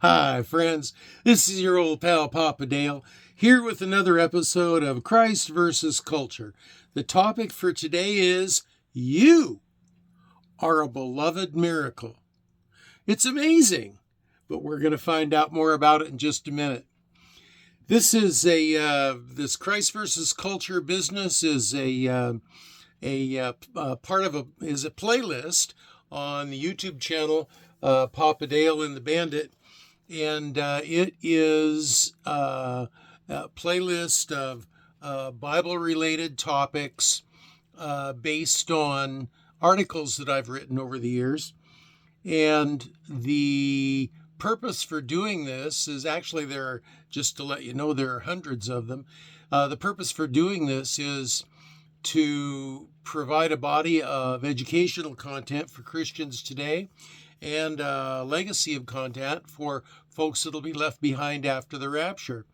Hi, friends. This is your old pal Papa Dale, here with another episode of Christ versus Culture. The topic for today is You Are a Beloved Miracle. It's amazing, but we're going to find out more about it in just a minute. This is this Christ versus Culture business is a part of a playlist on the YouTube channel Papa Dale and the Bandit, and it is a playlist of Bible-related topics based on articles that I've written over the years. And the purpose for doing this is actually just to let you know, there are hundreds of them. The purpose for doing this is to provide a body of educational content for Christians today and a legacy of content for folks that'll be left behind after the rapture.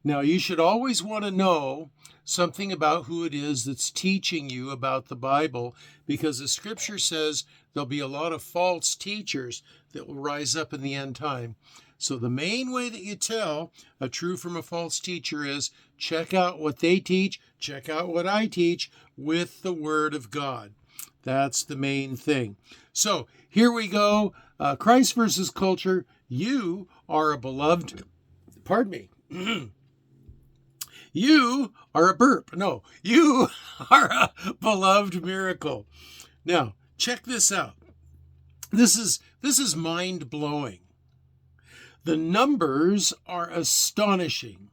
Now, you should always want to know something about who it is that's teaching you about the Bible, because the scripture says there'll be a lot of false teachers that will rise up in the end time. So the main way that you tell a true from a false teacher is check out what they teach, check out what I teach with the Word of God. That's the main thing. So here we go. Christ versus Culture. You are a beloved, pardon me. You are a burp. No, you are a beloved miracle. Now, check this out. This is mind-blowing. The numbers are astonishing.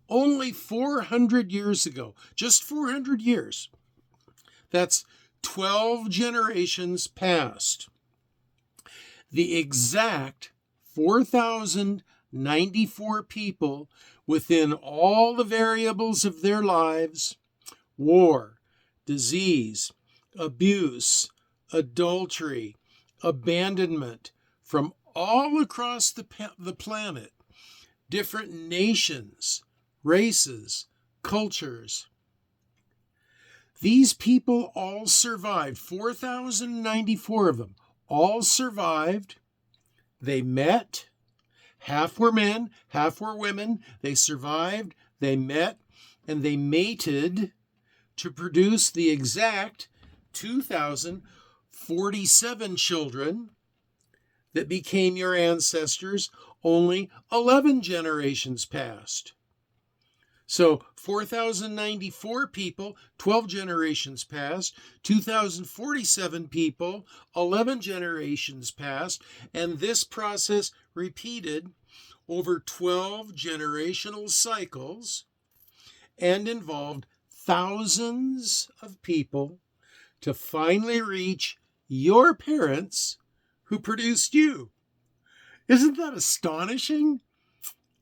Only 400 years ago, just 400 years, that's 12 generations past, the exact 4,094 people within all the variables of their lives, war, disease, abuse, adultery, abandonment, from all across the planet, different nations, races, cultures. These people all survived, 4,094 of them, all survived. They met. Half were men, half were women. They survived, they met, and they mated to produce the exact 2,047 children that became your ancestors only 11 generations past. So 4,094 people, 12 generations past, 2,047 people, 11 generations past, and this process repeated over 12 generational cycles and involved thousands of people to finally reach your parents who produced you. Isn't that astonishing?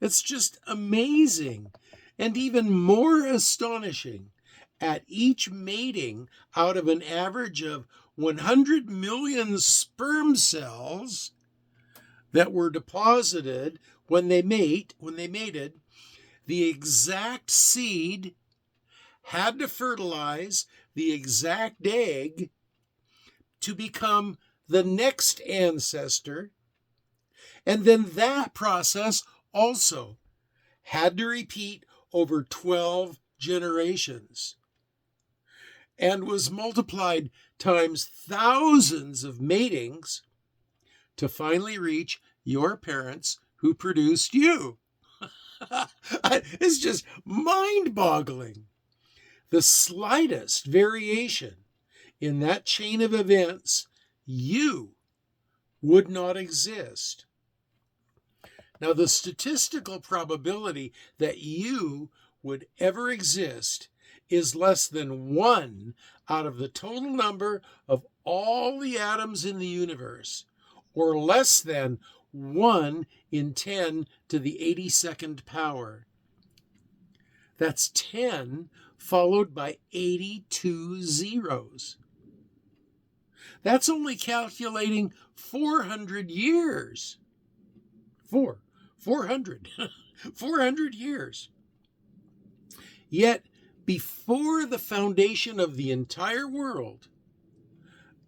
It's just amazing. And even more astonishing, at each mating out of an average of 100 million sperm cells that were deposited when they mated, the exact seed had to fertilize the exact egg to become the next ancestor. And then that process also had to repeat over 12 generations and was multiplied times thousands of matings to finally reach your parents who produced you. It's just mind-boggling. The slightest variation in that chain of events, you would not exist. Now, the statistical probability that you would ever exist is less than 1 out of the total number of all the atoms in the universe, or less than 1 in 10 to the 82nd power. That's 10 followed by 82 zeros. That's only calculating 400 years. 400. 400 years. Yet, before the foundation of the entire world,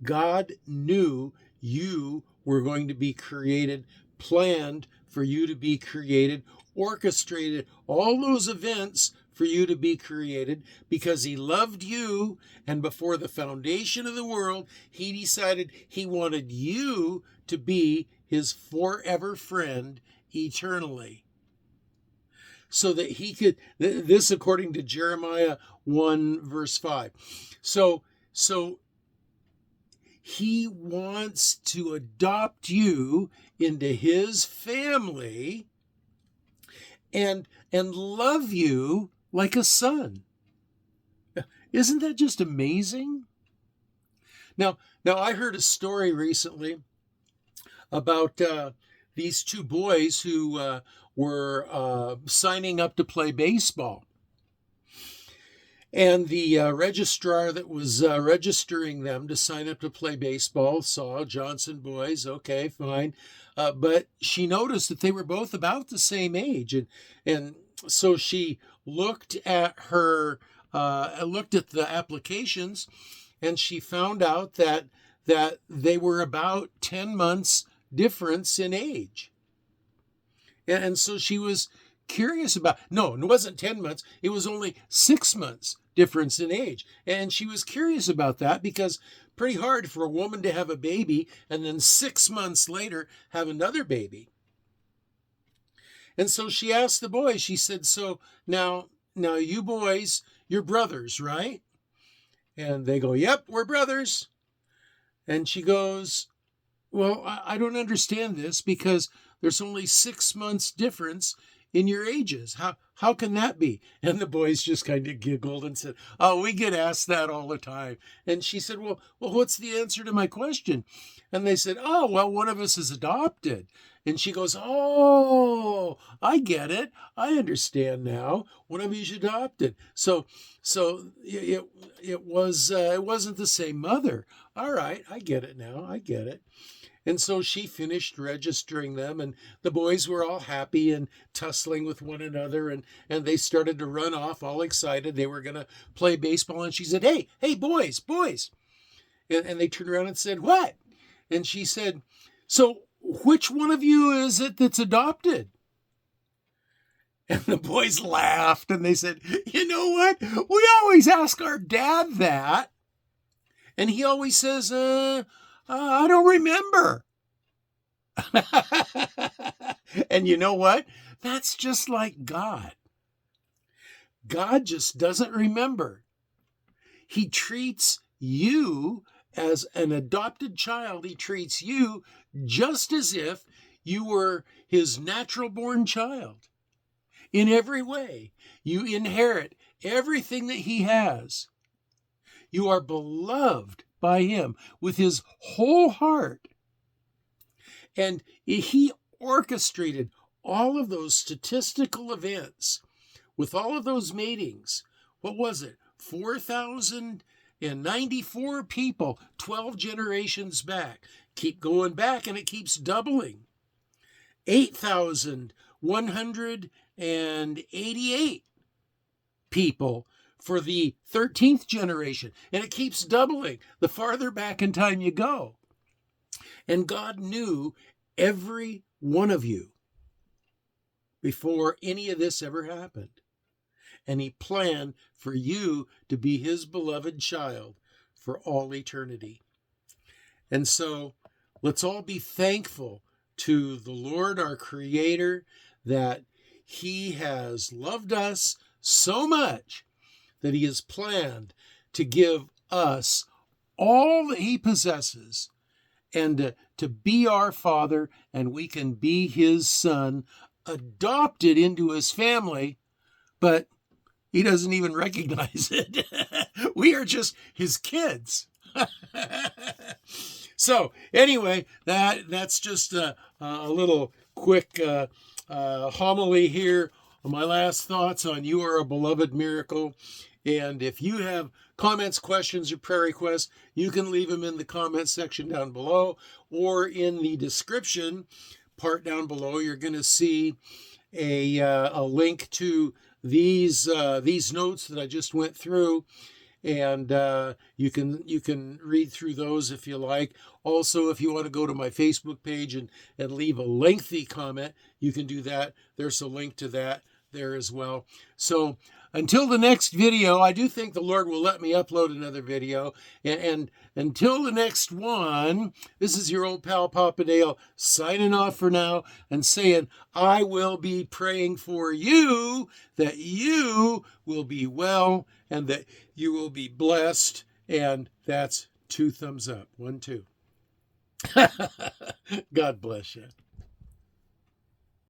God knew you were going to be created, planned for you to be created, orchestrated all those events for you to be created because he loved you. And before the foundation of the world, he decided he wanted you to be his forever friend eternally. So that he could, this according to Jeremiah 1 verse 5. So he wants to adopt you into his family and love you like a son. Isn't that just amazing? Now I heard a story recently about these two boys who were signing up to play baseball. And the registrar that was registering them to sign up to play baseball saw Johnson boys, okay, fine. But she noticed that they were both about the same age. And so she looked at the applications, and she found out that they were about 10 months difference in age. And so she was curious about, no, it wasn't 10 months. It was only 6 months difference in age. And she was curious about that because pretty hard for a woman to have a baby and then 6 months later have another baby. And so she asked the boys, she said, so now you boys, you're brothers, right? And they go, yep, we're brothers. And she goes, well, I don't understand this because there's only 6 months difference in your ages. How can that be? And the boys just kind of giggled and said, oh, we get asked that all the time. And she said, well, what's the answer to my question? And they said, oh, well, one of us is adopted. And she goes, oh, I get it. I understand now. One of you's adopted. So it wasn't the same mother. All right, I get it now. I get it. And so she finished registering them, and the boys were all happy and tussling with one another, and they started to run off all excited. They were going to play baseball, and she said, hey, boys. And they turned around and said, what? And she said, so which one of you is it that's adopted? And the boys laughed, and they said, you know what? We always ask our dad that, and he always says, I don't remember. And you know what? That's just like God. God just doesn't remember. He treats you as an adopted child. He treats you just as if you were his natural born child. In every way, you inherit everything that he has. You are beloved by him with his whole heart. And he orchestrated all of those statistical events with all of those meetings. What was it? 4,094 people, 12 generations back. Keep going back and it keeps doubling. 8,188 people for the 13th generation. And it keeps doubling the farther back in time you go. And God knew every one of you before any of this ever happened. And he planned for you to be his beloved child for all eternity. And so let's all be thankful to the Lord, our Creator, that he has loved us so much that he has planned to give us all that he possesses and to be our Father, and we can be his son, adopted into his family, but he doesn't even recognize it. We are just his kids. So anyway, that's just a little quick homily here. My last thoughts on You Are a Beloved Miracle. And if you have comments, questions, or prayer requests, you can leave them in the comment section down below or in the description part down below. You're going to see a link to these notes that I just went through. and you can read through those if you like. Also, if you want to go to my Facebook page and leave a lengthy comment, you can do that. There's a link to that there as well. So until the next video, I do think the Lord will let me upload another video. And until the next one, this is your old pal Papa Dale signing off for now and saying, I will be praying for you that you will be well and that you will be blessed. And that's 2 thumbs up. 1, 2. God bless you.